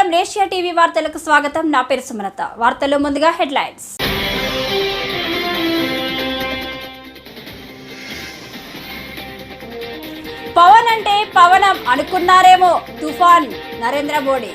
నమస్కారం Asia TV వార్తలకు స్వాగతం. నా పేరు సుమలత. వార్తల్లో ముందుగా హెడ్లైన్స్. పవన్ అంటే పవనం అనుకున్నారేమో, తుఫాన్ నరేంద్ర మోడీ.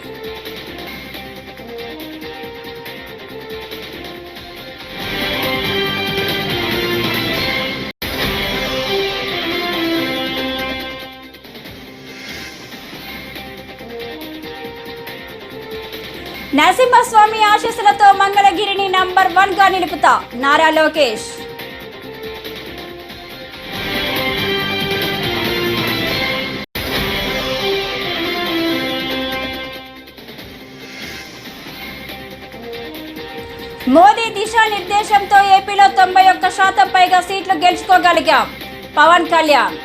నరసింహస్వామి ఆశీస్సులతో మంగళగిరిని నంబర్ 1 గా నిలుపుతా నారా లోకేష్. మోదీ దిశానిర్దేశంతో ఏపీలో 91% పైగా సీట్లు గెలుచుకోగలిగాం పవన్ కళ్యాణ్.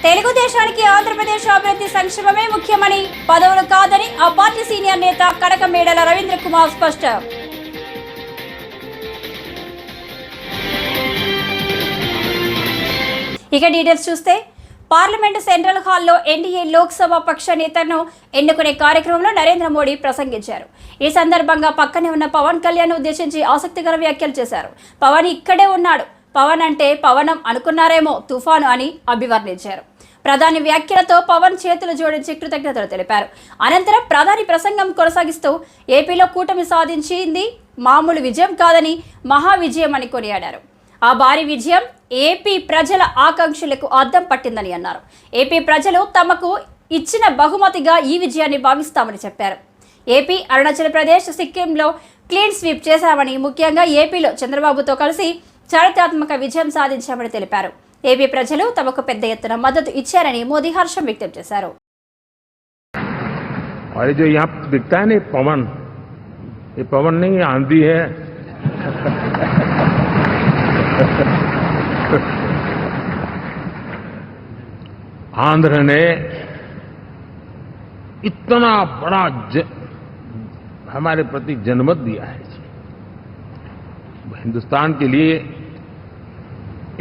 తెలుగుదేశానికి ఆంధ్రప్రదేశ్ అభివృద్ధి సంక్షేమమే ముఖ్యమని, పదవులు కాదని ఆ పార్టీ సీనియర్ నేత కడకమేడల రవీంద్ర కుమార్ స్పష్టం. ఇక డీటెయిల్స్ చూస్తే, పార్లమెంటు సెంట్రల్ హాల్లో ఎన్డీఏ లోక్సభ పక్ష నేతను ఎన్నుకునే కార్యక్రమంలో నరేంద్ర మోడీ ప్రసంగించారు. ఈ సందర్భంగా పక్కనే ఉన్న పవన్ కళ్యాణ్ ఉద్దేశించి ఆసక్తికర వ్యాఖ్యలు చేశారు. పవన్ ఇక్కడే ఉన్నాడు, పవన్ అంటే పవనం అనుకున్నారేమో, తుఫాను అని అభివర్ణించారు. ప్రధాని వ్యాఖ్యలతో పవన్ చేతులు జోడించి కృతజ్ఞతలు తెలిపారు. అనంతరం ప్రధాని ప్రసంగం కొనసాగిస్తూ ఏపీలో కూటమి సాధించింది మామూలు విజయం కాదని, మహా విజయం అని కొనియాడారు. ఆ భారీ విజయం ఏపీ ప్రజల ఆకాంక్షలకు అద్దం పట్టిందని అన్నారు. ఏపీ ప్రజలు తమకు ఇచ్చిన బహుమతిగా ఈ విజయాన్ని భావిస్తామని చెప్పారు. ఏపీ, అరుణాచల్ ప్రదేశ్, సిక్కింలో క్లీన్ స్వీప్ చేశామని, ముఖ్యంగా ఏపీలో చంద్రబాబుతో కలిసి చారిత్రాత్మక విజయం సాధించామని తెలిపారు. ఏపీ ప్రజలు తమకు పెద్ద ఎత్తున మద్దతు ఇచ్చారని మోదీ హర్షం వ్యక్తం చేశారు. आंध्र ने इतना बड़ा हमारे प्रति जनमत दिया है। हिंदुस्तान के लिए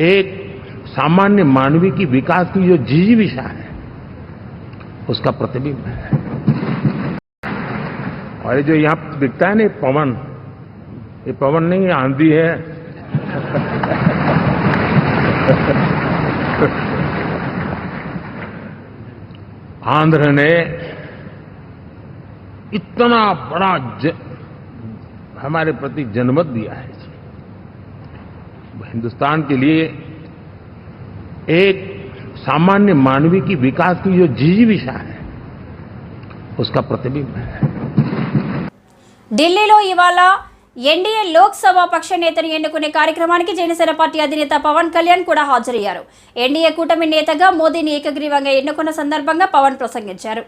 एक सामान्य मानवीय की विकास की जो जिजीविषा है, उसका प्रतिबिंब है। और ये जो यहां दिखता है ना पवन, ये पवन नहीं, आंधी है। आंध्र ने इतना बड़ा हमारे प्रति जनमत दिया है। हिंदुस्तान के लिए एक सामान्य मानवीय की विकास की जो जिजीविषा है, उसका प्रतिबिंब है। ఢిల్లీలో ఇవాళ ఎన్డీఏ లోక్సభ పక్ష నేతను ఎన్నుకునే కార్యక్రమానికి జనసేన పార్టీ అధినేత పవన్ కళ్యాణ్ కూడా హాజరయ్యారు. ఎన్డీఏ కూటమి నేతగా మోదీని ఏకగ్రీవంగా ఎన్నుకున్న సందర్భంగా పవన్ ప్రసంగించారు.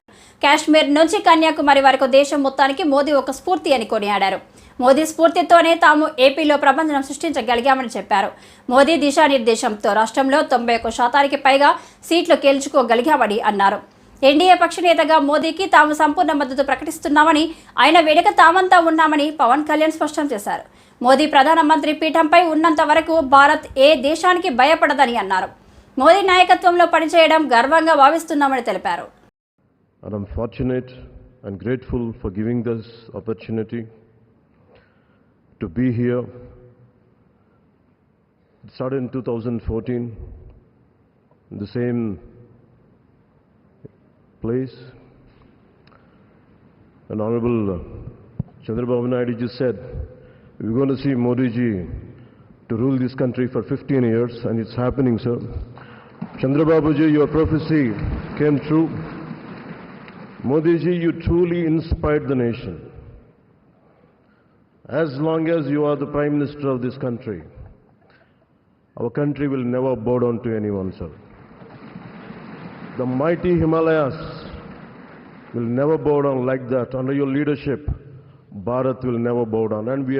కాశ్మీర్ నుంచి కన్యాకుమారి వరకు దేశం మొత్తానికి మోదీ ఒక స్ఫూర్తి అని కొనియాడారు. మోదీ స్ఫూర్తితోనే తాము ఏపీలో ప్రబంధనం సృష్టించగలిగామని చెప్పారు. మోదీ దిశానిర్దేశంతో రాష్ట్రంలో 91% పైగా సీట్లు గెలుచుకోగలిగామని అన్నారు. ఎన్డీఏ పక్ష నేతగా మోదీకి తాము సంపూర్ణ మద్దతు ప్రకటిస్తున్నామని, ఆయన వెనుక తామంతా ఉన్నామని పవన్ కళ్యాణ్ స్పష్టం చేశారు. మోదీ ప్రధానమంత్రి పీఠంపై ఉన్నంత వరకు భారత్ ఏ దేశానికి భయపడదని అన్నారు. మోదీ నాయకత్వంలో పనిచేయడం గర్వంగా భావిస్తున్నామని తెలిపారు. I'm fortunate and grateful for giving this opportunity to be here. It started in 2014 in the same place. And Honorable Chandrababu Naidu ji said, we're going to see Modi ji to rule this country for 15 years, and it's happening, sir. Chandrababu ji, your prophecy came true. Modi ji, you truly inspired the nation. As long as you are the Prime Minister of this country, our country will never bow down to anyone, sir. The mighty Himalayas will never bow down like that. Under your leadership, Bharat will never bow down. And we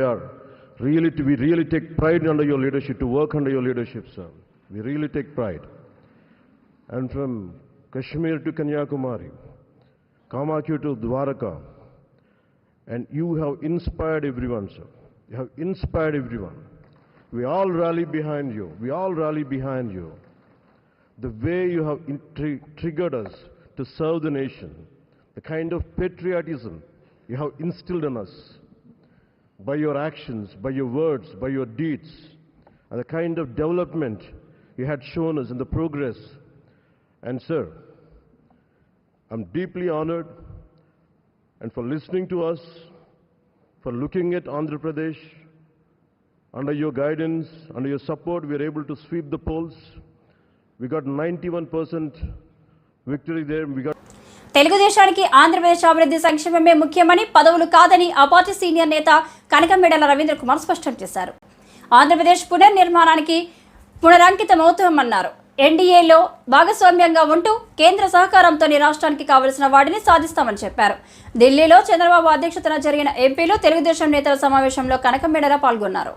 really take pride under your leadership, to work under your leadership, sir. We really take pride. And from Kashmir to Kanyakumari, Kamakya to Dwaraka, and you have inspired everyone, sir. You have inspired everyone. We all rally behind you. We all rally behind you. The way you have triggered us to serve the nation, the kind of patriotism you have instilled in us by your actions, by your words, by your deeds, and the kind of development you had shown us in the progress. And sir, I'm deeply honored and for listening to us, for looking at Andhra Pradesh. Under your guidance, under your support, we are able to sweep the polls. We got 91% victory there. We got తెలుగుదేశానికి ఆంధ్రప్రదేశ్ అభివృద్ధి సంక్షేమమే ముఖ్యమని, పదవులు కాదని ఆ party senior నేత కనకమేడల రవీంద్ర కుమార్ స్పష్టం చేశారు. ఆంధ్రప్రదేశ్ పునర్నిర్మాణానికి పునరంకితమవుతామన్నారు. ఎన్డీఏలో భాగస్వామ్యంగా ఉంటూ కేంద్ర సహకారంతో రాష్ట్రానికి కావలసిన వాటిని సాధిస్తామని చెప్పారు. ఢిల్లీలో చంద్రబాబు అధ్యక్షతన జరిగిన ఎంపీలు తెలుగుదేశం నేతల సమావేశంలో కనకమేడల పాల్గొన్నారు.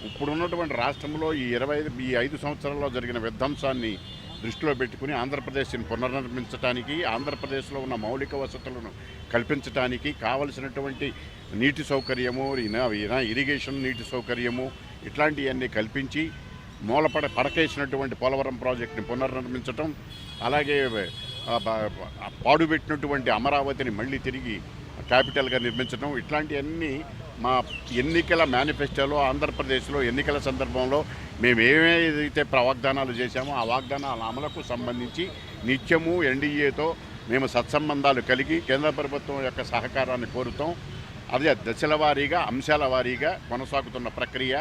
ఇప్పుడున్నటువంటి రాష్ట్రంలో ఈ 5 సంవత్సరాల్లో జరిగిన విధ్వంసాన్ని దృష్టిలో పెట్టుకుని ఆంధ్రప్రదేశ్ని పునర్నిర్మించడానికి, ఆంధ్రప్రదేశ్లో ఉన్న మౌలిక వసతులను కల్పించడానికి కావలసినటువంటి నీటి సౌకర్యము, ఇరిగేషన్ నీటి సౌకర్యము ఇట్లాంటివన్నీ కల్పించి పడకేసినటువంటి పోలవరం ప్రాజెక్టుని పునర్నిర్మించటం, అలాగే పాడుపెట్టినటువంటి అమరావతిని మళ్ళీ తిరిగి క్యాపిటల్గా నిర్మించడం, ఇట్లాంటివన్నీ మా ఎన్నికల మేనిఫెస్టోలో ఆంధ్రప్రదేశ్లో ఎన్నికల సందర్భంలో మేము ఏదైతే వాగ్దానాలు చేశామో ఆ వాగ్దానాల అమలుకు సంబంధించి నిత్యము ఎన్డీఏతో మేము సత్సంబంధాలు కలిగి కేంద్ర ప్రభుత్వం యొక్క సహకారాన్ని కోరుతాం. అదే దశల వారీగా, అంశాల వారీగా కొనసాగుతున్న ప్రక్రియ.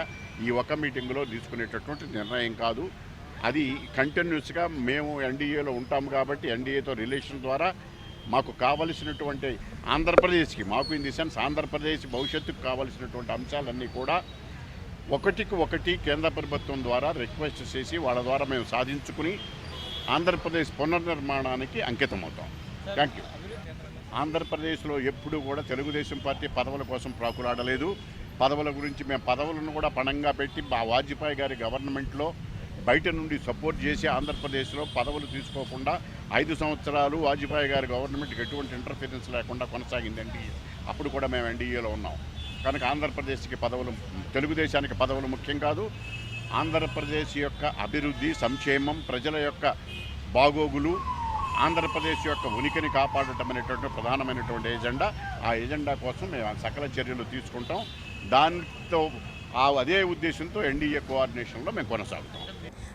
ఈ ఒక మీటింగులో తీసుకునేటటువంటి నిర్ణయం కాదు. అది కంటిన్యూస్గా మేము ఎన్డీఏలో ఉంటాము కాబట్టి ఎన్డీఏతో రిలేషన్ ద్వారా మాకు కావలసినటువంటి ఆంధ్రప్రదేశ్కి, మాకు ఇన్ ది సెన్స్ ఆంధ్రప్రదేశ్ భవిష్యత్తుకు కావలసినటువంటి అంశాలన్నీ కూడా ఒకటికి ఒకటి కేంద్ర ప్రభుత్వం ద్వారా రిక్వెస్ట్ చేసి వాళ్ళ ద్వారా మేము సాధించుకుని ఆంధ్రప్రదేశ్ పునర్నిర్మాణానికి అంకితమవుతాం. Thank you. ఆంధ్రప్రదేశ్లో ఎప్పుడూ కూడా తెలుగుదేశం పార్టీ పదవుల కోసం ప్రాకులాడలేదు. పదవుల గురించి మేము పదవులను కూడా పణంగా పెట్టి వాజ్పేయి గారి గవర్నమెంట్లో బయట నుండి సపోర్ట్ చేసి ఆంధ్రప్రదేశ్లో పదవులు తీసుకోకుండా 5 సంవత్సరాలు వాజ్పేయి గారి గవర్నమెంట్కి ఎటువంటి ఇంటర్ఫీరెన్స్ లేకుండా కొనసాగిందండి. అప్పుడు కూడా మేము ఎన్డీఏలో ఉన్నాం. కనుక ఆంధ్రప్రదేశ్కి పదవులు, తెలుగుదేశానికి పదవులు ముఖ్యం కాదు. ఆంధ్రప్రదేశ్ యొక్క అభివృద్ధి, సంక్షేమం, ప్రజల యొక్క బాగోగులు, ఆంధ్రప్రదేశ్ యొక్క ఉనికిని కాపాడటం అనేటువంటి ప్రధానమైనటువంటి ఎజెండా. ఆ ఎజెండా కోసం మేము సకల చర్యలు తీసుకుంటాం. దాంతో అదే ఉద్దేశంతో ఎన్డీఏ కోఆర్డినేషన్లో మేము కొనసాగుతాం.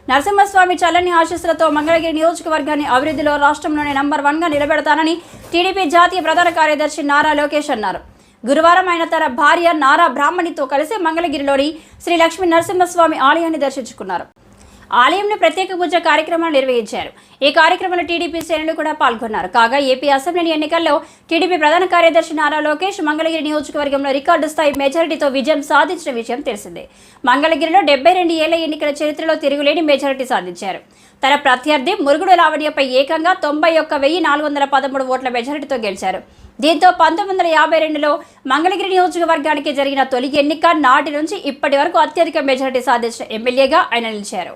నరసింహస్వామి చల్లని ఆశీస్సులతో మంగళగిరి నియోజకవర్గాన్ని అభివృద్ధిలో రాష్ట్రంలోనే నంబర్ 1గా నిలబెడతానని టీడీపీ జాతీయ ప్రధాన కార్యదర్శి నారా లోకేష్ అన్నారు. గురువారం ఆయన తన భార్య నారా బ్రాహ్మణితో కలిసి మంగళగిరిలోని శ్రీ లక్ష్మీ నరసింహస్వామి ఆలయాన్ని దర్శించుకున్నారు. ఆలయంలో ప్రత్యేక పూజ కార్యక్రమాలు నిర్వహించారు. ఈ కార్యక్రమంలో టీడీపీ శ్రేణులు కూడా పాల్గొన్నారు. కాగా ఏపీ అసెంబ్లీ ఎన్నికల్లో టీడీపీ ప్రధాన కార్యదర్శి నారా లోకేష్ మంగళగిరి నియోజకవర్గంలో రికార్డు స్థాయి మెజారిటీతో విజయం సాధించిన విషయం తెలిసిందే. మంగళగిరిలో 72 ఏళ్ల ఎన్నికల చరిత్రలో తిరుగులేని మెజారిటీ సాధించారు. తన ప్రత్యర్థి మురుగుడు లావణ్యపై ఏకంగా 91,413 ఓట్ల మెజారిటీతో గెలిచారు. దీంతో 1952లో మంగళగిరి నియోజకవర్గానికి జరిగిన తొలి ఎన్నిక నాటి నుంచి ఇప్పటి వరకు అత్యధిక మెజారిటీ సాధించిన ఎమ్మెల్యేగా ఆయన నిలిచారు.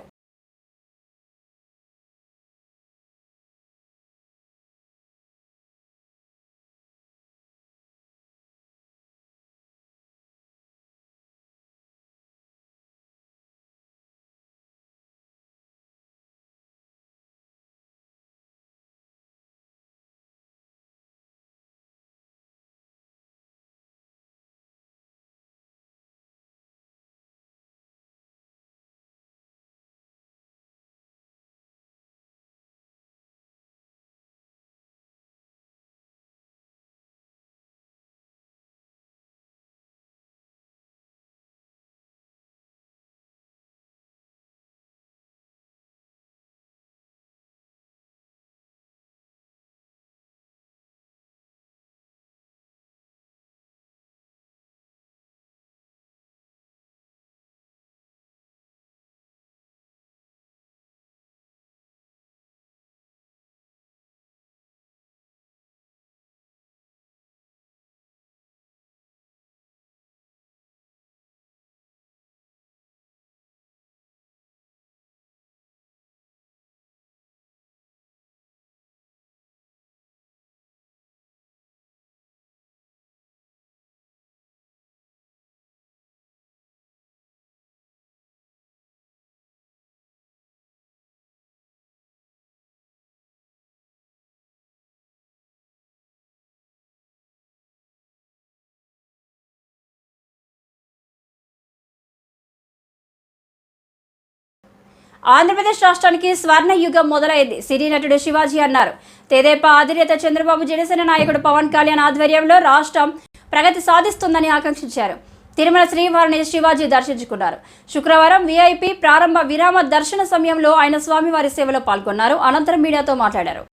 ఆంధ్రప్రదేశ్ రాష్ట్రానికి స్వర్ణ యుగం మొదలైంది సినీ నటుడు శివాజీ అన్నారు. తెదేపా అధినేత చంద్రబాబు, జనసేన నాయకుడు పవన్ కళ్యాణ్ ఆధ్వర్యంలో రాష్ట్రం ప్రగతి సాధిస్తుందని ఆకాంక్షించారు. తిరుమల శ్రీవారిని శివాజీ దర్శించుకున్నారు. శుక్రవారం వీఐపీ ప్రారంభ విరామ దర్శన సమయంలో ఆయన స్వామివారి సేవలో పాల్గొన్నారు. అనంతరం మీడియాతో మాట్లాడారు.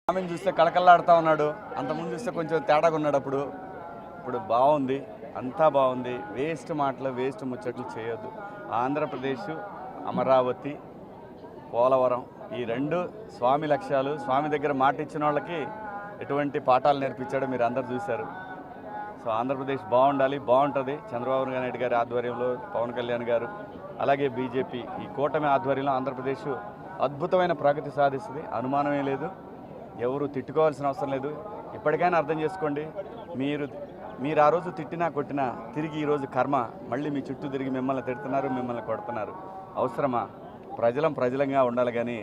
ఆమెను చూస్తే కళకళలాడుతూ ఉన్నాడు. అంతకుముందు చూస్తే కొంచెం తేడాగా ఉన్నాడు. ఇప్పుడు బాగుంది, అంతా బాగుంది. వేస్ట్ మాటలు, వేస్ట్ ముచ్చట్లు చేయొద్దు. ఆంధ్రప్రదేశ్, అమరావతి, పోలవరం ఈ రెండు స్వామి లక్ష్యాలు. స్వామి దగ్గర మాట ఇచ్చిన వాళ్ళకి ఎటువంటి పాఠాలు నేర్పించాడో మీరు అందరు చూశారు. సో ఆంధ్రప్రదేశ్ బాగుండాలి, బాగుంటుంది. చంద్రబాబు నాయుడు గారి ఆధ్వర్యంలో, పవన్ కళ్యాణ్ గారు, అలాగే బీజేపీ ఈ కూటమి ఆధ్వర్యంలో ఆంధ్రప్రదేశ్ అద్భుతమైన ప్రగతి సాధిస్తుంది. అనుమానమే లేదు. ఎవరు తిట్టుకోవాల్సిన అవసరం లేదు. ఇప్పటికైనా అర్థం చేసుకోండి. మీరు ఆ రోజు తిట్టినా కొట్టినా తిరిగి ఈరోజు కర్మ మళ్ళీ మీ చుట్టూ తిరిగి మిమ్మల్ని తిడుతున్నారు, మిమ్మల్ని కొడుతున్నారు. అవసరమా? ప్రజలంగా ఉండాలి కానీ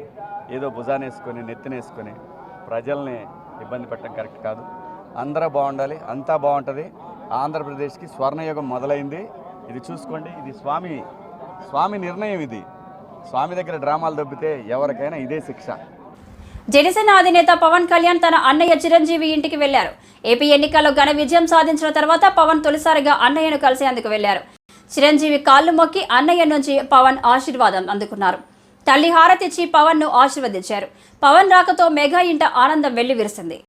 ఏదో భుజానేసుకొని నెత్తినేసుకొని ప్రజల్ని ఇబ్బంది పెట్టడం కరెక్ట్ కాదు. అందరూ బాగుండాలి, అంతా బాగుంటుంది. ఆంధ్రప్రదేశ్కి స్వర్ణయుగం మొదలైంది. ఇది చూసుకోండి. ఇది స్వామి నిర్ణయం. ఇది స్వామి దగ్గర డ్రామాలు దొబ్బితే ఎవరికైనా ఇదే శిక్ష. జనసేన అధినేత పవన్ కళ్యాణ్ తన అన్నయ్య చిరంజీవి ఇంటికి వెళ్లారు. ఏపీ ఎన్నికల్లో ఘన విజయం సాధించిన తర్వాత పవన్ తొలిసారిగా అన్నయ్యను కలిసేందుకు వెళ్లారు. చిరంజీవి కాళ్లు మొక్కి అన్నయ్య నుంచి పవన్ ఆశీర్వాదం అందుకున్నారు. తల్లి హారతిచ్చి పవన్ ను ఆశీర్వదించారు. పవన్ రాకతో మెగా ఇంట ఆనందం వెల్లివిరిసింది.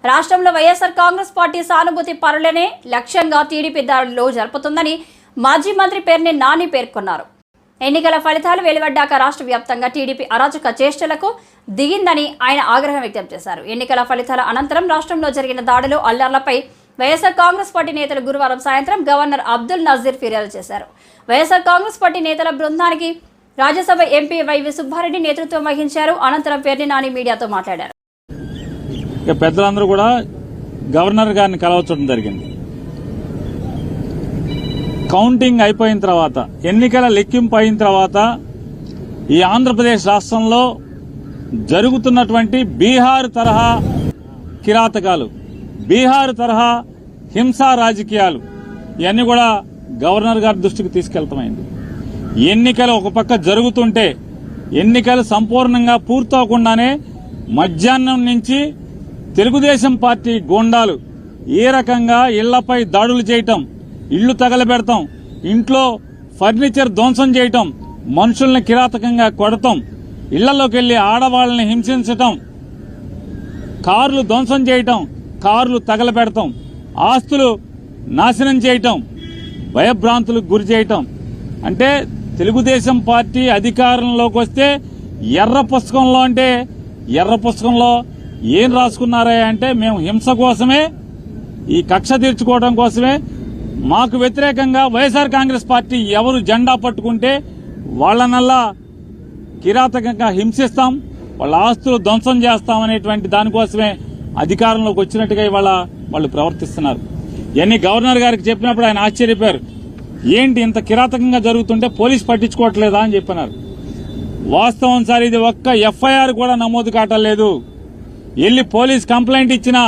రాష్ట్రంలో వైఎస్ఆర్ కాంగ్రెస్ పార్టీ సానుభూతి పరులనే లక్ష్యంగా టీడీపీ దాడులు జరుపుతుందని మాజీ మంత్రి పేర్ని నాని పేర్కొన్నారు. ఎన్నికల ఫలితాలు వెలువడ్డాక రాష్ట్ర వ్యాప్తంగా టీడీపీ అరాచక చేష్టలకు దిగిందని ఆయన ఆగ్రహం వ్యక్తం చేశారు. ఎన్నికల ఫలితాల అనంతరం రాష్ట్రంలో జరిగిన దాడులు, అల్లర్లపై వైఎస్ఆర్ కాంగ్రెస్ పార్టీ నేతలు గురువారం సాయంత్రం గవర్నర్ అబ్దుల్ నజీర్ ఫిర్యాదు చేశారు. వైఎస్ఆర్ కాంగ్రెస్ పార్టీ నేతల బృందానికి రాజ్యసభ ఎంపీ వైవి సుబ్బారెడ్డి నేతృత్వం వహించారు. అనంతరం పేర్ని నాని మీడియాతో మాట్లాడారు. పెద్దలందరూ కూడా గవర్నర్ గారిని కలవచ్చడం జరిగింది. కౌంటింగ్ అయిపోయిన తర్వాత, ఎన్నికల లెక్కింపు అయిన తర్వాత ఈ ఆంధ్రప్రదేశ్ రాష్ట్రంలో జరుగుతున్నటువంటి బీహార్ తరహా కిరాతకాలు, బీహార్ తరహా హింసా రాజకీయాలు ఇవన్నీ కూడా గవర్నర్ గారి దృష్టికి తీసుకెళ్తామైంది. ఎన్నికలు ఒక పక్క జరుగుతుంటే ఎన్నికలు సంపూర్ణంగా పూర్తవకుండానే మధ్యాహ్నం నుంచి తెలుగుదేశం పార్టీ గూండాలు ఏ రకంగా ఇళ్లపై దాడులు చేయటం, ఇళ్లు తగలబెడతాం, ఇంట్లో ఫర్నిచర్ ధ్వంసం చేయటం, మనుషుల్ని కిరాతకంగా కొడతాం, ఇళ్లలోకి వెళ్లి ఆడవాళ్ళని హింసించటం, కార్లు ధ్వంసం చేయటం, కార్లు తగలబెడతాం, ఆస్తులు నాశనం చేయటం, భయభ్రాంతులకు గురి చేయటం. అంటే తెలుగుదేశం పార్టీ అధికారంలోకి వస్తే ఎర్ర పుస్తకంలో, అంటే ఎర్ర పుస్తకంలో ఏం రాసుకున్నారా అంటే మేము హింస కోసమే, ఈ కక్ష తీర్చుకోవడం కోసమే, మాకు వ్యతిరేకంగా వైఎస్ఆర్ కాంగ్రెస్ పార్టీ ఎవరు జెండా పట్టుకుంటే వాళ్ళనల్లా కిరాతకంగా హింసిస్తాం, వాళ్ళ ఆస్తులు ధ్వంసం చేస్తామనేటువంటి దానికోసమే అధికారంలోకి వచ్చినట్టుగా ఇవాళ వాళ్ళు ప్రవర్తిస్తున్నారు. ఇవన్నీ గవర్నర్ గారికి చెప్పినప్పుడు ఆయన ఆశ్చర్యపోయారు. ఏంటి ఇంత కిరాతకంగా జరుగుతుంటే పోలీసు పట్టించుకోవట్లేదా అని చెప్పినారు. వాస్తవం సార్, ఇది ఒక్క ఎఫ్ఐఆర్ కూడా నమోదు కావట్లేదు. వెళ్లి పోలీస్ కంప్లైంట్ ఇచ్చినా,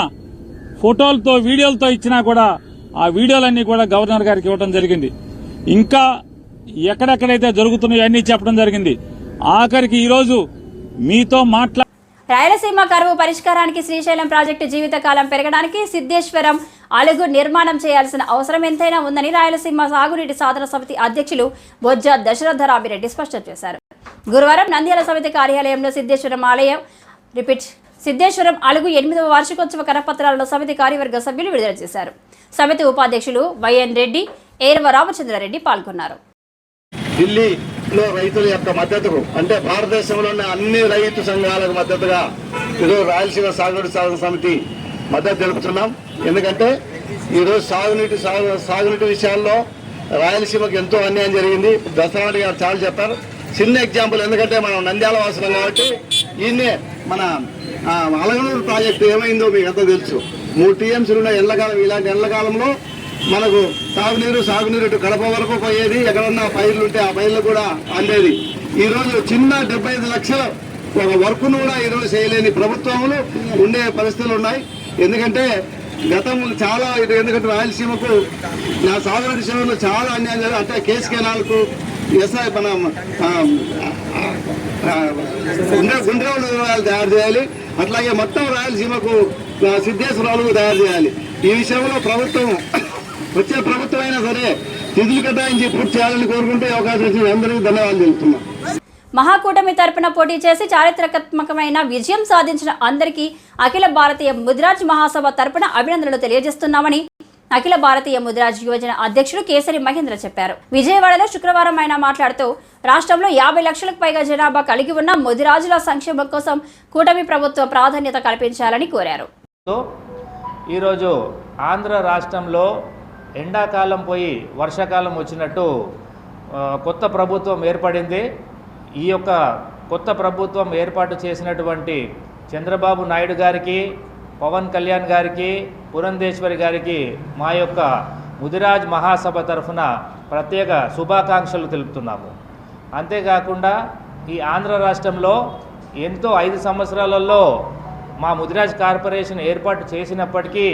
ఫోటోలతో వీడియోలతో ఇచ్చినా కూడా ఆ వీడియోలన్నీ కూడా గవర్నర్ గారికి ఇవ్వడం జరిగింది. ఇంకా ఎక్కడెక్కడైతే జరుగుతున్నాయో అన్నీ చెప్పడం జరిగింది. ఆఖరికి ఈరోజు మీతో రాయలసీమ కరువు పరిష్కారానికి శ్రీశైలం ప్రాజెక్టు జీవితకాలం పెరగడానికి సిద్ధేశ్వరం అలుగు నిర్మాణం చేయాల్సిన అవసరం ఎంతైనా ఉందని రాయలసీమ సాగునీటి సాధన సమితి అధ్యక్షులు బొజ్జ దశరథరామిరెడ్డి స్పష్టం చేశారు. గురువారం నంద్యాల సమితి కార్యాలయంలో సిద్ధేశ్వరం అలుగు 8వ వార్షికోత్సవ కరపత్రాలను సమితి కార్యవర్గ సభ్యులు విడుదల చేశారు. సమితి ఉపాధ్యక్షులు వైఎన్ రెడ్డి, ఏరవ రామచంద్రారెడ్డి పాల్గొన్నారు. ఢిల్లీలో రైతుల యొక్క మద్దతుకు, అంటే భారతదేశంలోని అన్ని రైతు సంఘాలకు మద్దతుగా ఈరోజు రాయలసీమ సాగునీటి సాధన సమితి మద్దతు తెలుపుతున్నాం. ఎందుకంటే ఈరోజు సాగునీటి విషయాల్లో రాయలసీమకు ఎంతో అన్యాయం జరిగింది. దసరారెడ్డి గారు చాలా చెప్పారు. చిన్న ఎగ్జాంపుల్, ఎందుకంటే మనం నంద్యాల వాసులం కాబట్టి ఈయన్నే మన అలగనూరు ప్రాజెక్టు ఏమైందో మీకు ఎంతో తెలుసు. 3 టీఎంసీలు ఉన్న ఎండాకాలం, ఇలాంటి ఎండాకాలంలో మనకు సాగునీరు ఇటు కడప వరకు పోయేది. ఎక్కడన్నా పైర్లు ఉంటే ఆ పైర్లు కూడా అందేది. ఈరోజు చిన్న 75 లక్షల ఒక వర్క్ను కూడా ఈరోజు చేయలేని ప్రభుత్వములు ఉండే పరిస్థితులు ఉన్నాయి. ఎందుకంటే గతంలో చాలా ఎందుకంటే రాయలసీమకు నా సాగునీటి సేవలు చాలా అన్యాయం జరిగింది. అంటే కేసు కెనాల్కు ఎస్ఐ మన గుండ్రేవులు తయారు చేయాలి. అట్లాగే మొత్తం రాయలసీమకు సిద్ధేశ్వరాలు తయారు చేయాలి. ఈ విషయంలో ప్రభుత్వం, వచ్చే ప్రభుత్వం అయినా సరే నిధులు కేటాయించి పూర్తి చేయాలని కోరుకుంటే అవకాశం ఇచ్చిన అందరికీ ధన్యవాదాలు తెలుపుతున్నాం. మహాకూటమి తరపున పోటీ చేసి చారిత్రాత్మకమైన విజయం సాధించిన అందరికీ అఖిల భారతీయ ముదిరాజ్ మహాసభ తరపున అభినందనలు తెలియజేస్తున్నామని అఖిల భారతీయ ముదిరాజ్ యువజన అధ్యక్షుడు కేసరి మహేంద్ర చెప్పారు. విజయవాడలో శుక్రవారం ఆయన మాట్లాడుతూ రాష్ట్రంలో 50 లక్షలకు పైగా జనాభా కలిగి ఉన్న ముదిరాజుల సంక్షేమం కోసం కూటమి ప్రభుత్వం ప్రాధాన్యత కల్పించాలని కోరారు. ఈరోజు ఆంధ్ర రాష్ట్రంలో ఎండాకాలం పోయి వర్షాకాలం వచ్చినట్టు కొత్త ప్రభుత్వం ఏర్పడింది. ఈ యొక్క కొత్త ప్రభుత్వం ఏర్పాటు చేసినటువంటి చంద్రబాబు నాయుడు గారికి, పవన్ కళ్యాణ్ గారికి, పురంధేశ్వరి గారికి మా యొక్క ముదిరాజ్ మహాసభ తరఫున ప్రత్యేక శుభాకాంక్షలు తెలుపుతున్నాము. అంతేకాకుండా ఈ ఆంధ్ర రాష్ట్రంలో ఎంతో 5 సంవత్సరాలలో మా ముదిరాజ్ కార్పొరేషన్ ఏర్పాటు చేసినప్పటికీ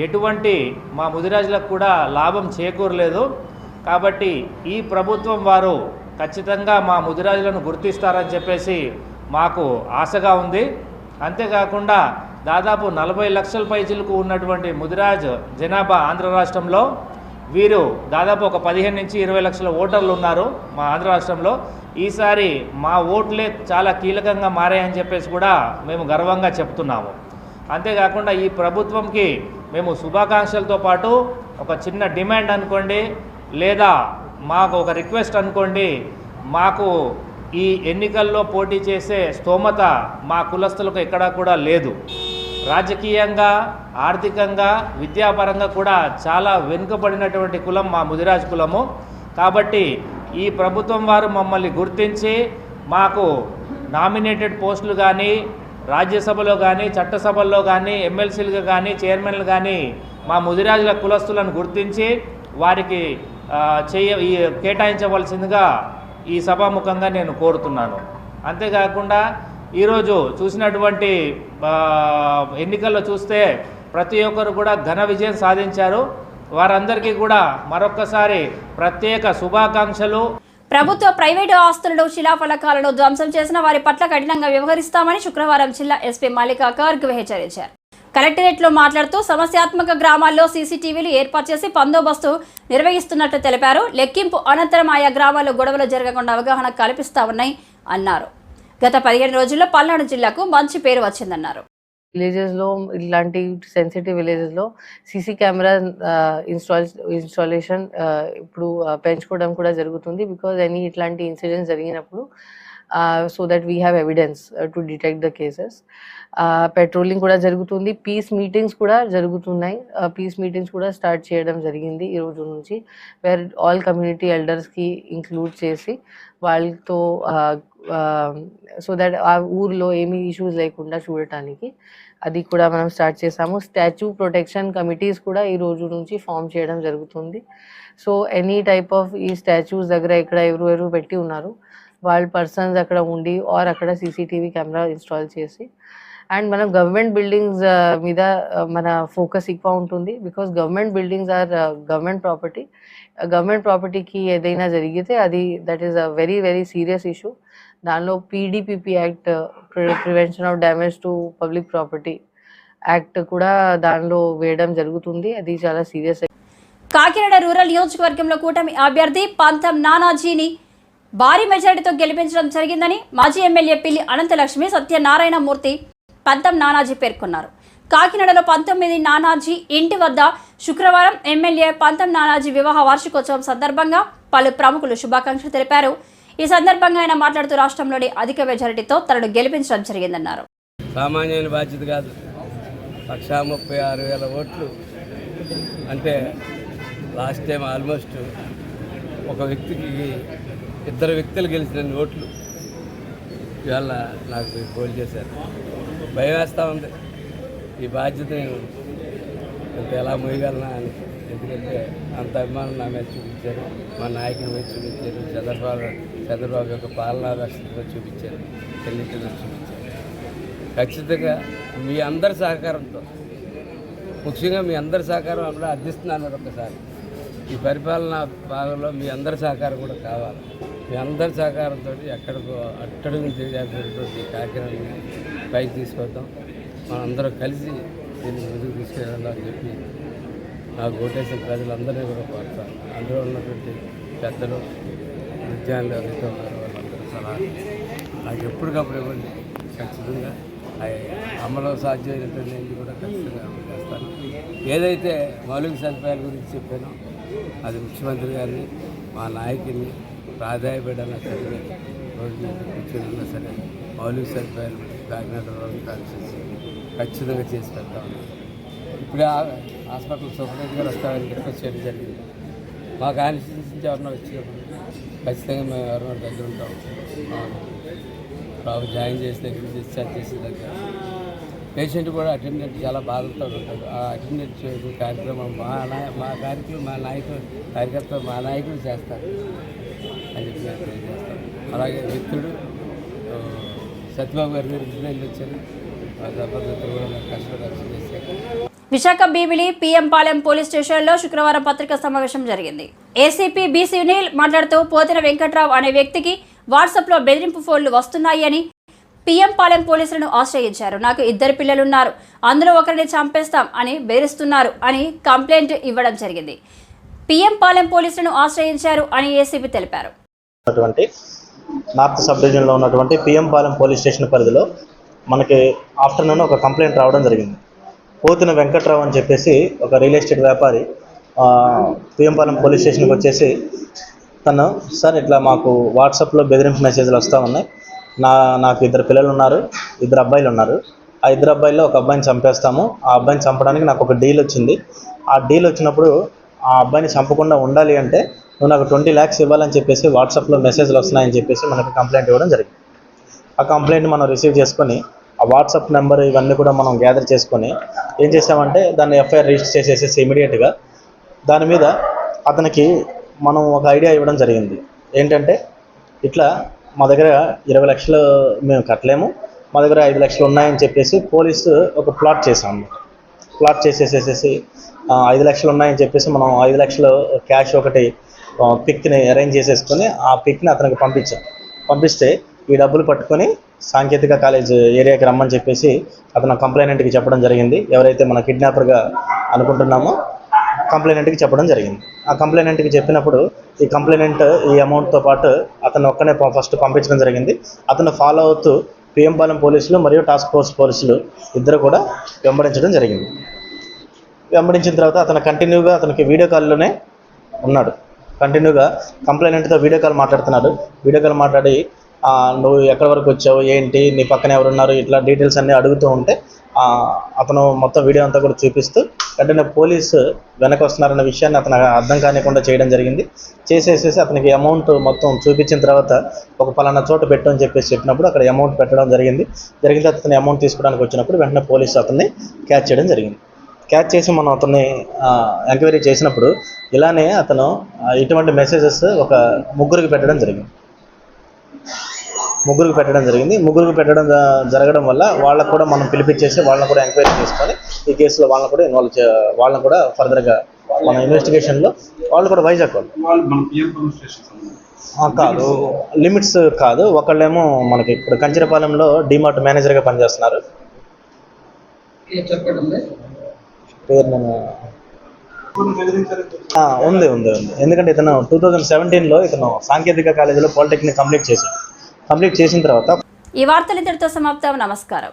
ఎటువంటి మా ముదిరాజులకు కూడా లాభం చేకూరలేదు. కాబట్టి ఈ ప్రభుత్వం వారు ఖచ్చితంగా మా ముదిరాజులను గుర్తిస్తారని చెప్పేసి మాకు ఆశగా ఉంది. అంతేకాకుండా దాదాపు 40 లక్షల పైచిలకు ఉన్నటువంటి ముదిరాజ్ జనాభా ఆంధ్ర రాష్ట్రంలో వీరు దాదాపు ఒక 15 నుంచి 20 లక్షల ఓటర్లు ఉన్నారు మా ఆంధ్ర రాష్ట్రంలో. ఈసారి మా ఓట్లే చాలా కీలకంగా మారాయని చెప్పేసి కూడా మేము గర్వంగా చెప్తున్నాము. అంతేకాకుండా ఈ ప్రభుత్వంకి మేము శుభాకాంక్షలతో పాటు ఒక చిన్న డిమాండ్ అనుకోండి, లేదా మాకు ఒక రిక్వెస్ట్ అనుకోండి. మాకు ఈ ఎన్నికల్లో పోటీ చేసే స్తోమత మా కులస్తులకు ఎక్కడా కూడా లేదు. రాజకీయంగా, ఆర్థికంగా, విద్యాపరంగా కూడా చాలా వెనుకబడినటువంటి కులం మా ముదిరాజ్ కులము. కాబట్టి ఈ ప్రభుత్వం వారు మమ్మల్ని గుర్తించి మాకు నామినేటెడ్ పోస్టులు కానీ, రాజ్యసభలో కానీ, చట్టసభల్లో కానీ, ఎమ్మెల్సీలుగా కానీ, చైర్మన్లు కానీ మా ముదిరాజుల కులస్తులను గుర్తించి వారికి కేటాయించవలసిందిగా ఈ సభాముఖంగా నేను కోరుతున్నాను. అంతేకాకుండా ఈరోజు చూసినటువంటి ఎన్నికల్లో చూస్తే ప్రతి ఒక్కరు కూడా ఘన విజయం సాధించారు. వారందరికీ కూడా మరొక్కసారి ప్రత్యేక శుభాకాంక్షలు. ప్రభుత్వ ప్రైవేటు ఆస్తులను, శిలాఫలకాలను ధ్వంసం చేసిన వారి పట్ల కఠినంగా వ్యవహరిస్తామని శుక్రవారం జిల్లా ఎస్పీ మల్లికా గార్గ్ హెచ్చరించారు. కలెక్టరేట్లో మాట్లాడుతూ సమస్యాత్మక గ్రామాల్లో సీసీటీవీలు ఏర్పాటు చేసి బందోబస్తు నిర్వహిస్తున్నట్లు తెలిపారు. లెక్కింపు అనంతరం ఆయా గ్రామాల్లో గొడవలు జరగకుండా అవగాహన కల్పిస్తామని అన్నారు. గత 15 రోజుల్లో పల్నాడు జిల్లాకు మంచి పేరు వచ్చిందన్నారు. విలేజెస్లో ఇలాంటి సెన్సిటివ్ విలేజెస్లో సీసీ కెమెరా ఇన్స్టాలేషన్ ఇప్పుడు పెంచుకోవడం కూడా జరుగుతుంది. బికాజ్ ఇట్లాంటి ఇన్సిడెంట్స్ జరిగినప్పుడు so that we have evidence to detect the cases. Patrolling కూడా జరుగుతుంది. పీస్ మీటింగ్స్ కూడా జరుగుతున్నాయి. పీస్ మీటింగ్స్ కూడా స్టార్ట్ చేయడం జరిగింది ఈ రోజు నుంచి, వేర్ ఆల్ కమ్యూనిటీ ఎల్డర్స్కి ఇంక్లూడ్ చేసి వాళ్ళతో సో దట్ ఆ ఊర్లో ఏమీ ఇష్యూస్ లేకుండా చూడటానికి అది కూడా మనం స్టార్ట్ చేసాము. స్టాచ్యూ ప్రొటెక్షన్ కమిటీస్ కూడా ఈ రోజు నుంచి ఫామ్ చేయడం జరుగుతుంది. సో ఎనీ టైప్ ఆఫ్ ఈ స్టాచ్యూస్ దగ్గర ఇక్కడ ఎవరు పెట్టి ఉన్నారు వాళ్ళ పర్సన్స్ అక్కడ ఉండి ఆర్ అక్కడ సీసీటీవీ కెమెరా ఇన్స్టాల్ చేసి, అండ్ మనం గవర్నమెంట్ బిల్డింగ్స్ మీద మన ఫోకస్ ఎక్కువ ఉంటుంది. Because government buildings are government property. Government ప్రాపర్టీకి ఏదైనా జరిగితే అది that is a very very serious issue. దానిలో PDPP act, prevention of damage to public property act కూడా దానిలో వేయడం జరుగుతుంది. అది చాలా సీరియస్. కాకినాడ రూరల్ నియోజకవర్గంలో కూటమి అభ్యర్థి పంతం నానాజీని భారీ మెజారిటీతో గెలిపించడం జరిగిందని మాజీ ఎమ్మెల్యే పిల్లి అనంతలక్ష్మి సత్యనారాయణమూర్తి పంతం నానాజీ పేర్కొన్నారు. కాకినాడలో 19 నానాజీ ఇంటి వద్ద శుక్రవారం ఎమ్మెల్యే పంతం నానాజీ వివాహ వార్షికోత్సవం సందర్భంగా పలు ప్రముఖులు శుభాకాంక్షలు తెలిపారు. ఈ సందర్భంగా ఆయన మాట్లాడుతూ రాష్ట్రంలోని అధిక మెజారిటీతో తనను గెలిపించడం జరిగిందన్నారు. సామాన్యుని బాధ్యత కాదు, 136,000 ఓట్లు అంటే లాస్ట్ టైం ఆల్మోస్ట్ ఒక వ్యక్తికి 2 వ్యక్తులు గెలిచిన ఓట్లు ఇవాళ నాకు పోల్ చేశారు. భయం వేస్తూ ఉంది. ఈ బాధ్యత నేను ఇంత ఎలా మోయగలనా అని. ఎందుకంటే అంత అభిమానం నా మీద చూపించారు, మా నాయకుడి మీద చూపించారు, చంద్రబాబు యొక్క పాలనా దక్షతలో చూపించారు, ఎన్నికల్లో చూపించారు. ఖచ్చితంగా మీ అందరి సహకారంతో, ముఖ్యంగా మీ అందరి సహకారం కూడా అర్థిస్తున్నాను. ఒకసారి ఈ పరిపాలనా భాగంలో మీ అందరి సహకారం కూడా కావాలి. మీ అందరి సహకారంతో ఎక్కడికో అట్టడుగు తెలియజేసినటువంటి కాకినాడని పైకి తీసుకొద్దాం. మనందరం కలిసి దీన్ని ముందుకు తీసుకెళ్ళాలని చెప్పి నాకు ఓటేసిన ప్రజలందరినీ కూడా కోరుతాను. అందులో ఉన్నటువంటి పెద్దలు, విద్యార్థులు ఎవరైతే ఉన్నారో వాళ్ళందరూ సలహా నాకు ఎప్పటికప్పుడు ఇవ్వండి. ఖచ్చితంగా అమలు సాధ్యమైనటువంటి కూడా ఖచ్చితంగా అమలు చేస్తాను. ఏదైతే మౌలిక సదుపాయాల గురించి చెప్పానో అది ముఖ్యమంత్రి గారిని, మా నాయకుడిని ప్రాధాన్యపడినా సరే, రోజు కూర్చొని సరే మౌలిక సదుపాయాలు కాకినాడ రోజు కాన్స్టిట్యూన్సీ ఖచ్చితంగా చేసి పెడతాము. ఇప్పుడే హాస్పిటల్ సూపరింటెండెంట్ గారు వస్తామని రిక్వెస్ట్ చేయడం జరిగింది. మా కాన్స్టిట్యూన్సీ నుంచి ఎవరన్నా వచ్చినప్పుడు ఖచ్చితంగా మేము ఎవరైనా దగ్గర ఉంటాం. బాబు జాయిన్ చేసి దగ్గర డిశ్చార్జ్ చేసే దగ్గర పేషెంట్ కూడా అటెండెంట్ చాలా బాధతో ఉంటాడు. ఆ అటెండెంట్ చేసే కార్యక్రమం మా కార్యక్రమం మా నాయకుడు కార్యకర్త మా నాయకుడు చేస్తారు అని చెప్పి నేను తెలియజేస్తాను. అలాగే మిత్రుడు సత్యబాబు గారి మీద ఇంజనీర్లు వచ్చారు, జబర్దస్త్ కూడా నాకు కష్టపడి చేశారు. విశాఖ భీమిలి PM పాలెం పోలీస్ స్టేషన్లో శుక్రవారం పత్రికా సమావేశం జరిగింది. ఏసీపీ బి సునీల్ మాట్లాడుతూ పోతిన వెంకట్రావు అనే వ్యక్తికి వాట్సాప్లో బెదిరింపు ఫోన్లు వస్తున్నాయి అని PM పాలెం పోలీసులను ఆశ్రయించారు. నాకు 2 పిల్లలున్నారు, అందులో ఒకరిని చంపేస్తాం అని బెదిరిస్తున్నారు అని కంప్లైంట్ ఇవ్వడం జరిగింది. PM పాలెం పోలీసులను ఆశ్రయించారు అని ఏసీపీ తెలిపారు. నార్త్ సబ్ డివిజన్లో ఉన్నటువంటి PM పాలెం పోలీస్ స్టేషన్ పరిధిలో మనకి ఆఫ్టర్నూన్ ఒక కంప్లైంట్ రావడం జరిగింది. పోతిన వెంకట్రావు అని చెప్పేసి ఒక రియల్ ఎస్టేట్ వ్యాపారి PM పాలెం పోలీస్ స్టేషన్కి వచ్చేసి తను సార్ ఇట్లా మాకు వాట్సాప్లో బెదిరింపు మెసేజ్లు వస్తూ ఉన్నాయి, నాకు 2 పిల్లలు ఉన్నారు, 2 అబ్బాయిలు ఉన్నారు, ఆ ఇద్దరు అబ్బాయిల్లో ఒక అబ్బాయిని చంపేస్తాము, ఆ అబ్బాయిని చంపడానికి నాకు ఒక డీల్ వచ్చింది, ఆ డీల్ వచ్చినప్పుడు ఆ అబ్బాయిని చంపకుండా ఉండాలి అంటే నువ్వు నాకు 20 lakhs ఇవ్వాలని చెప్పేసి వాట్సాప్లో మెసేజ్లు వస్తున్నాయని చెప్పేసి మనకు కంప్లైంట్ ఇవ్వడం జరిగింది. ఆ కంప్లైంట్ మనం రిసీవ్ చేసుకొని ఆ వాట్సాప్ నెంబర్ ఇవన్నీ కూడా మనం గ్యాదర్ చేసుకొని ఏం చేసామంటే దాన్ని ఎఫ్ఐఆర్ రిజిస్టర్ చేసేసేసి ఇమీడియట్గా దాని మీద అతనికి మనం ఒక ఐడియా ఇవ్వడం జరిగింది. ఏంటంటే ఇట్లా మా దగ్గర 20 లక్షలు మేము కట్టలేము, మా దగ్గర 5 లక్షలు ఉన్నాయని చెప్పేసి పోలీసు ఒక ప్లాట్ చేసాము. ప్లాట్ చేసేసేసి 5 లక్షలు ఉన్నాయని చెప్పేసి మనం 5 లక్షలు క్యాష్ ఒకటి పిక్ని అరేంజ్ చేసేసుకొని ఆ పిక్ని అతనికి పంపిస్తే ఈ డబ్బులు పట్టుకొని సాంకేతిక కాలేజ్ ఏరియాకి రమ్మని చెప్పేసి అతను కంప్లైనెంట్కి చెప్పడం జరిగింది. ఎవరైతే మన కిడ్నాపర్గా అనుకుంటున్నామో కంప్లైనెంట్కి చెప్పడం జరిగింది. ఆ కంప్లైనెంట్కి చెప్పినప్పుడు ఈ కంప్లైనెంట్ ఈ అమౌంట్తో పాటు అతను ఒక్కనే ఫస్ట్ పంపించడం జరిగింది. అతను ఫాలో అవుతూ పిఎంపాలెం పోలీసులు మరియు టాస్క్ ఫోర్స్ పోలీసులు ఇద్దరు కూడా వెంబడించడం జరిగింది. వెంబడించిన తర్వాత అతను కంటిన్యూగా అతనికి వీడియో కాల్లోనే ఉన్నాడు. కంటిన్యూగా కంప్లైనెంట్తో వీడియో కాల్ మాట్లాడుతున్నాడు. వీడియో కాల్ మాట్లాడి నువ్వు ఎక్కడి వరకు వచ్చావు, ఏంటి, నీ పక్కన ఎవరున్నారు, ఇట్లా డీటెయిల్స్ అన్నీ అడుగుతూ ఉంటే అతను మొత్తం వీడియో అంతా కూడా చూపిస్తూ వెంటనే పోలీసు వెనక వస్తున్నారన్న విషయాన్ని అతను అర్థం కానివ్వకుండా చేయడం జరిగింది. చేసేసేసి అతనికి అమౌంట్ మొత్తం చూపించిన తర్వాత ఒక పలానా చోట పెట్టు అని చెప్పేసి చెప్పినప్పుడు అక్కడ అమౌంట్ పెట్టడం జరిగింది. అతని అమౌంట్ తీసుకోవడానికి వచ్చినప్పుడు వెంటనే పోలీసు అతన్ని క్యాచ్ చేయడం జరిగింది. క్యాచ్ చేసి మనం అతన్ని ఎంక్వైరీ చేసినప్పుడు ఇలానే అతను ఇటువంటి మెసేజెస్ ఒక ముగ్గురికి పెట్టడం జరిగింది. ముగ్గురికి పెట్టడం జరగడం వల్ల వాళ్ళకు కూడా మనం పిలిపించేసి వాళ్ళని కూడా ఎంక్వైరీ చేసుకొని ఈ కేసులో వాళ్ళని కూడా వాళ్ళని కూడా ఫర్దర్గా మన ఇన్వెస్టిగేషన్లో వాళ్ళు కూడా వైజాగ్ కాదు, లిమిట్స్ కాదు. ఒకళ్ళేమో మనకి ఇప్పుడు కంచిరపాలెంలో డిమార్ట్ మేనేజర్గా పనిచేస్తున్నారు. పేరు ఉంది. ఎందుకంటే ఇతను 2017లో ఇతను సాంకేతిక కాలేజీలో పాలిటెక్నిక్ కంప్లీట్ చేసిన తర్వాత ఈ వార్తలు ఇంతటితో సమాప్తం. నమస్కారం.